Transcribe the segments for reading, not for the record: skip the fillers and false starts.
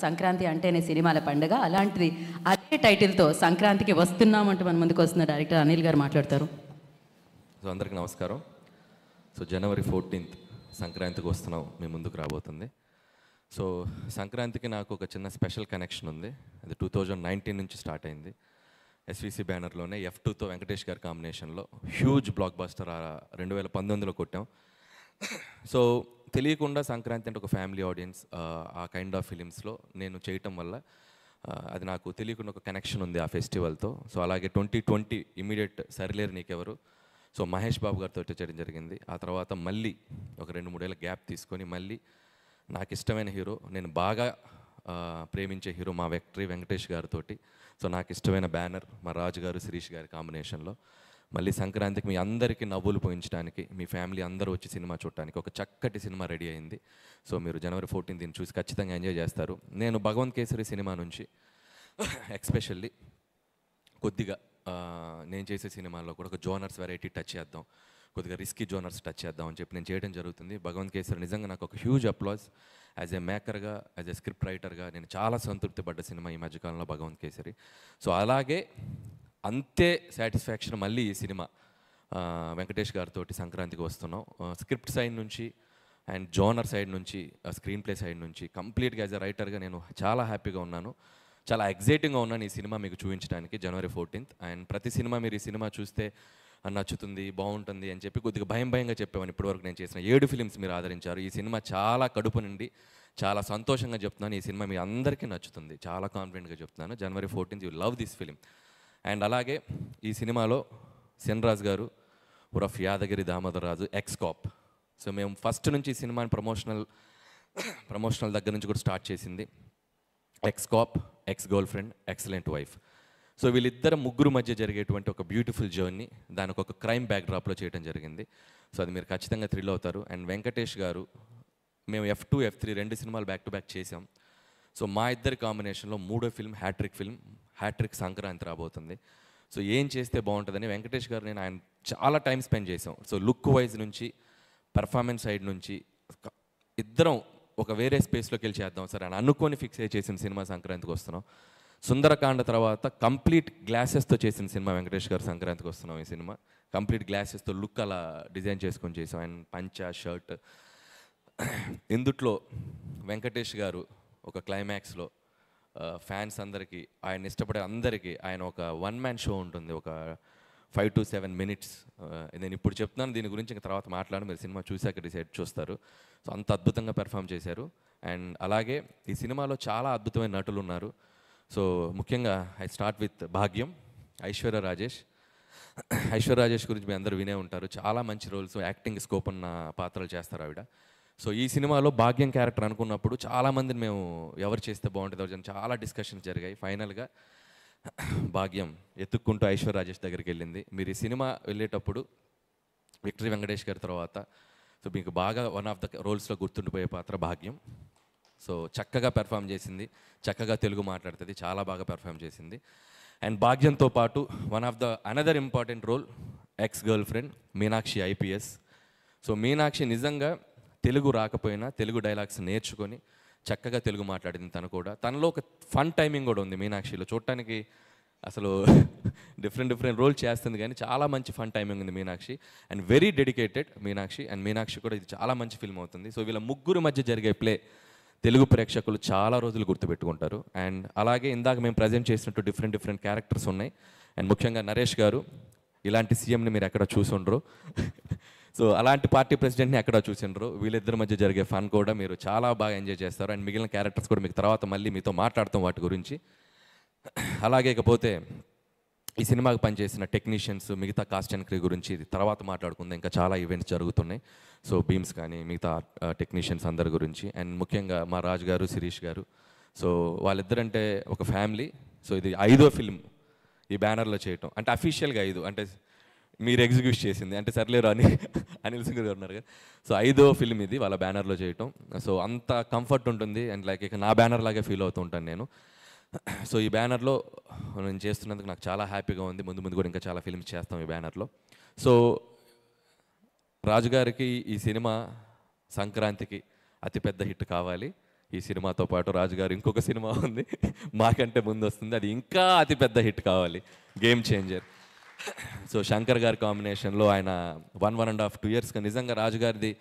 సంక్రాంతి అంటేనే సినిమాల పండుగ. అలాంటిది అదే టైటిల్తో సంక్రాంతికి వస్తున్నామంటూ మన ముందుకు వస్తున్న డైరెక్టర్ అనిల్ గారు మాట్లాడతారు. సో అందరికీ నమస్కారం. సో జనవరి 14th సంక్రాంతికి వస్తున్నాం మీ ముందుకు రాబోతుంది. సో సంక్రాంతికి నాకు ఒక చిన్న స్పెషల్ కనెక్షన్ ఉంది. అది 2019 నుంచి స్టార్ట్ అయింది. ఎస్విసి బ్యానర్లోనే F2తో వెంకటేష్ గారి కాంబినేషన్లో హ్యూజ్ బ్లాక్ బస్టర్ 2019లో కొట్టాం. సో తెలియకుండా సంక్రాంతి అంటే ఒక ఫ్యామిలీ ఆడియన్స్ ఆ కైండ్ ఆఫ్ ఫిలిమ్స్లో నేను చేయటం వల్ల అది నాకు తెలియకుండా ఒక కనెక్షన్ ఉంది ఆ ఫెస్టివల్తో. సో అలాగే 2020 ఇమీడియట్ సరిలేరు నీకెవరు, సో మహేష్ బాబు గారితో చేయడం జరిగింది. ఆ తర్వాత మళ్ళీ ఒక 2-3 ఏళ్ళ గ్యాప్ తీసుకొని మళ్ళీ నాకు ఇష్టమైన హీరో, నేను బాగా ప్రేమించే హీరో మా వెంకటేష్ గారితో, సో నాకు ఇష్టమైన బ్యానర్ మా రాజు గారు శిరీష్ గారి కాంబినేషన్లో మళ్ళీ సంక్రాంతికి మీ అందరికీ నవ్వులు పోయించడానికి, మీ ఫ్యామిలీ అందరూ వచ్చి సినిమా చూడటానికి ఒక చక్కటి సినిమా రెడీ అయింది. సో మీరు జనవరి 14 దీన్ని చూసి ఖచ్చితంగా ఎంజాయ్ చేస్తారు. నేను భగవంత్ కేసరి సినిమా నుంచి ఎక్స్పెషల్లీ కొద్దిగా నేను చేసే సినిమాల్లో కూడా ఒక జోనర్స్ వెరైటీ టచ్ చేద్దాం, కొద్దిగా రిస్కీ జోనర్స్ టచ్ చేద్దాం అని చెప్పి నేను చేయడం జరుగుతుంది. భగవంత్ కేసరి నిజంగా నాకు ఒక హ్యూజ్ అప్లాజ్. యాజ్ ఏ మేకర్గా, యాజ్ ఏ స్క్రిప్ట్ రైటర్గా నేను చాలా సంతృప్తి పడ్డ సినిమా ఈ మధ్యకాలంలో భగవంత్ కేసరి. సో అలాగే అంతే సాటిస్ఫాక్షన్ మళ్ళీ ఈ సినిమా వెంకటేష్ గారితో సంక్రాంతికి వస్తున్నాం. స్క్రిప్ట్ సైడ్ నుంచి అండ్ జోనర్ సైడ్ నుంచి, స్క్రీన్ ప్లే సైడ్ నుంచి కంప్లీట్గా యాజ్ ఎ రైటర్గా నేను చాలా హ్యాపీగా ఉన్నాను, చాలా ఎగ్జైటింగ్గా ఉన్నాను ఈ సినిమా మీకు చూపించడానికి జనవరి 14th. అండ్ ప్రతి సినిమా మీరు ఈ సినిమా చూస్తే నచ్చుతుంది, బాగుంటుంది అని చెప్పి కొద్దిగా భయంగా చెప్పామని ఇప్పటివరకు నేను చేసిన 7 ఫిలిమ్స్ మీరు ఆదరించారు. ఈ సినిమా చాలా కడుపు నుండి చాలా సంతోషంగా చెప్తున్నాను, ఈ సినిమా మీ అందరికీ నచ్చుతుంది, చాలా కాన్ఫిడెంట్గా చెప్తున్నాను. జనవరి 14th you love this film. And అలాగే ఈ సినిమాలో సిన్రాజ్ గారు ఉరఫ్ యాదగిరి దామోదరరాజు ఎక్స్-కాప్. సో మేము ఫస్ట్ నుంచి ఈ సినిమాని ప్రమోషనల్ దగ్గర నుంచి కూడా స్టార్ట్ చేసింది X-cap, X-girl friend, excellent wife. So వీళ్ళిద్దరు ముగ్గురు మధ్య జరిగేటువంటి ఒక బ్యూటిఫుల్ జర్నీ దానికి ఒక క్రైమ్ బ్యాక్డ్రాప్లో చేయడం జరిగింది. సో అది మీరు ఖచ్చితంగా థ్రిల్ అవుతారు. అండ్ వెంకటేష్ గారు, మేము F2, F3 2 సినిమాలు బ్యాక్ టు బ్యాక్ చేసాం. సో మా ఇద్దరి కాంబినేషన్లో 3వ ఫిల్మ్ హ్యాట్రిక్ సంక్రాంతి రాబోతుంది. సో ఏం చేస్తే బాగుంటుందని వెంకటేష్ గారు నేను ఆయన చాలా టైం స్పెండ్ చేసాం. సో లుక్ వైజ్ నుంచి, పెర్ఫార్మెన్స్ సైడ్ నుంచి ఇద్దరం ఒక వేరే స్పేస్లోకి వెళ్ళి చేద్దాం సార్ అని అనుకొని ఫిక్స్ అయ్యి చేసిన సినిమా సంక్రాంతికి వస్తున్నాం. సుందరకాండ తర్వాత కంప్లీట్ గ్లాసెస్తో చేసిన సినిమా వెంకటేష్ గారు సంక్రాంతికి వస్తున్నాం. ఈ సినిమా కంప్లీట్ గ్లాసెస్తో లుక్ అలా డిజైన్ చేసుకొని చేసాం. అండ్ పంచా, షర్ట్, ఇందుట్లో వెంకటేష్ గారు ఒక క్లైమాక్స్లో ఫ్యాన్స్ అందరికీ, ఆయన ఇష్టపడే అందరికీ ఆయన ఒక 1-man షో ఉంటుంది, ఒక 5 to 7 minutes. నేను ఇప్పుడు చెప్తున్నాను, దీని గురించి ఇంకా తర్వాత మాట్లాడి మీరు సినిమా చూశాక డిసైడ్ చూస్తారు. సో అంత అద్భుతంగా పెర్ఫామ్ చేశారు. అండ్ అలాగే ఈ సినిమాలో చాలా అద్భుతమైన నటులు ఉన్నారు. సో ముఖ్యంగా ఐ స్టార్ట్ విత్ భాగ్యం, ఐశ్వర్య రాజేష్ గురించి మీ అందరూ వినే ఉంటారు. చాలా మంచి రోల్స్, యాక్టింగ్ స్కోప్ ఉన్న పాత్రలు చేస్తారు ఆవిడ. సో ఈ సినిమాలో భాగ్యం క్యారెక్టర్ అనుకున్నప్పుడు చాలామందిని మేము ఎవరు చేస్తే బాగుంటుంది చాలా డిస్కషన్స్ జరిగాయి. ఫైనల్గా భాగ్యం ఎత్తుక్కుంటూ ఐశ్వర్య రాజేష్ దగ్గరికి వెళ్ళింది. మీరు ఈ సినిమా వెళ్ళేటప్పుడు విక్టరీ వెంకటేష్ గారి తర్వాత సో మీకు బాగా వన్ ఆఫ్ ద రోల్స్లో గుర్తుండిపోయే పాత్ర భాగ్యం. సో చక్కగా పెర్ఫామ్ చేసింది, చక్కగా తెలుగు మాట్లాడుతుంది, చాలా బాగా పెర్ఫామ్ చేసింది. అండ్ భాగ్యంతో పాటు one of the another important role ex-girlfriend Meenakshi IPS. So Meenakshi నిజంగా తెలుగు రాకపోయినా తెలుగు డైలాగ్స్ నేర్చుకొని చక్కగా తెలుగు మాట్లాడింది. తను కూడా, తనలో ఒక ఫన్ టైమింగ్ కూడా ఉంది మీనాక్షిలో. చూడటానికి అసలు డిఫరెంట్ రోల్ చేస్తుంది కానీ చాలా మంచి ఫన్ టైమింగ్ ఉంది Meenakshi. And very dedicated Meenakshi. And Meenakshi కూడా ఇది చాలా మంచి ఫిల్మ్ అవుతుంది. సో వీళ్ళ ముగ్గురు మధ్య జరిగే ప్లే తెలుగు ప్రేక్షకులు చాలా రోజులు గుర్తుపెట్టుకుంటారు. అండ్ అలాగే ఇందాక మేము ప్రజెంట్ చేసినట్టు డిఫరెంట్ క్యారెక్టర్స్ ఉన్నాయి. అండ్ ముఖ్యంగా నరేష్ గారు, ఇలాంటి సీఎంని మీరు ఎక్కడ చూసుండ్రు, సో అలాంటి పార్టీ ప్రెసిడెంట్ని ఎక్కడ చూసిండ్రు. వీళ్ళిద్దరి మధ్య జరిగే ఫన్ కూడా మీరు చాలా బాగా ఎంజాయ్ చేస్తారు. అండ్ మిగిలిన క్యారెక్టర్స్ కూడా మీకు తర్వాత మళ్ళీ మీతో మాట్లాడతాం వాటి గురించి. అలాగే ఇకపోతే ఈ సినిమాకి పనిచేసిన టెక్నీషియన్స్, మిగతా కాస్ట్ అండ్ క్రూ గురించి తర్వాత మాట్లాడుకుందాం. ఇంకా చాలా ఈవెంట్స్ జరుగుతున్నాయి. సో బీమ్స్ కానీ మిగతా టెక్నీషియన్స్ అందరి గురించి. అండ్ ముఖ్యంగా మా రాజు గారు, శిరీష్ గారు, సో వాళ్ళిద్దరంటే ఒక ఫ్యామిలీ. సో ఇది 5వ ఫిల్మ్ ఈ బ్యానర్లో చేయటం, అంటే అఫీషియల్గా 5, అంటే మీరు ఎగ్జిక్యూట్ చేసింది అంటే సర్లేరు అని అనిల్ సింగ్ గారు ఉన్నారు కదా. సో 5వ ఫిల్మ్ ఇది వాళ్ళ బ్యానర్లో చేయటం. సో అంత కంఫర్ట్ ఉంటుంది. అండ్ లైక్ ఇక నా బ్యానర్ లాగే ఫీల్ అవుతూ ఉంటాను నేను. సో ఈ బ్యానర్లో నేను చేస్తున్నందుకు నాకు చాలా హ్యాపీగా ఉంది. ముందు కూడా ఇంకా చాలా ఫిల్మ్స్ చేస్తాం ఈ బ్యానర్లో. సో రాజుగారికి ఈ సినిమా సంక్రాంతికి అతిపెద్ద హిట్ కావాలి. ఈ సినిమాతో పాటు రాజుగారు ఇంకొక సినిమా ఉంది, మాకంటే ముందు వస్తుంది, అది ఇంకా అతిపెద్ద హిట్ కావాలి, గేమ్ చేంజర్. సో శంకర్ గారి కాంబినేషన్లో ఆయన 1.5-2 ఇయర్స్గా నిజంగా రాజుగారిది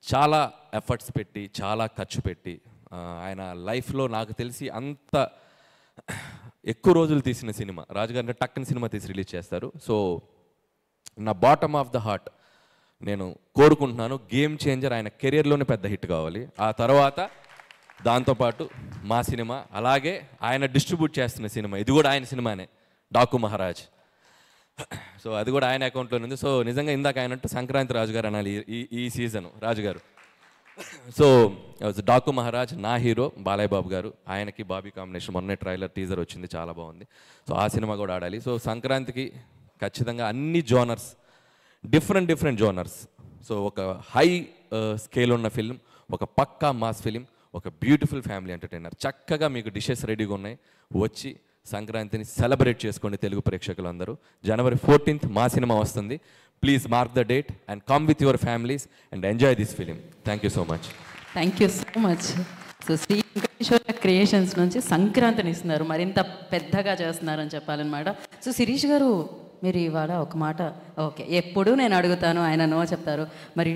చాలా ఎఫర్ట్స్ పెట్టి, చాలా ఖర్చు పెట్టి, ఆయన లైఫ్లో నాకు తెలిసి అంత ఎక్కువ రోజులు తీసిన సినిమా రాజుగారిని టక్కని సినిమా తీసి రిలీజ్ చేస్తారు. సో నా బాటమ్ ఆఫ్ ద హార్ట్ నేను కోరుకుంటున్నాను గేమ్ చేంజర్ ఆయన కెరియర్లోనే పెద్ద హిట్ కావాలి. ఆ తర్వాత దాంతోపాటు మా సినిమా, అలాగే ఆయన డిస్ట్రిబ్యూట్ చేస్తున్న సినిమా, ఇది కూడా ఆయన సినిమానే, డాకు మహారాజ్. సో అది కూడా ఆయన అకౌంట్లో ఉంది. సో నిజంగా ఇందాక ఆయనంటూ సంక్రాంతి రాజుగారు అనాలి ఈ సీజన్ రాజుగారు. సో డాకు మహారాజ్ నా హీరో బాలయ్య బాబు గారు, ఆయనకి బాబీ కాంబినేషన్, మొన్నే ట్రైలర్ టీజర్ వచ్చింది, చాలా బాగుంది. సో ఆ సినిమా కూడా ఆడాలి. సో సంక్రాంతికి ఖచ్చితంగా అన్ని జోనర్స్, డిఫరెంట్ జోనర్స్, సో ఒక హై స్కేల్ ఉన్న ఫిల్మ్, ఒక పక్కా మాస్ ఫిలిం, ఒక బ్యూటిఫుల్ ఫ్యామిలీ ఎంటర్టైనర్. చక్కగా మీకు డిషెస్ రెడీగా ఉన్నాయి, వచ్చి సంక్రాంతిని సెలబ్రేట్ చేసుకోండి తెలుగు ప్రేక్షకులందరూ. January 14th మా సినిమా వస్తుంది. Please mark the date and come with your families and enjoy this film. Thank you so much. Thank you so much. So Sri Venkateswara Creations నుంచి సంక్రాంతిని ఇస్తున్నారు, మరింత పెద్దగా చేస్తున్నారని చెప్పాలన్నమాట. సో శిరీష్ గారు, మీరు ఇవాళ ఒక మాట, ఓకే ఎప్పుడు నేను అడుగుతాను, ఆయన నో చెప్తారు, మరి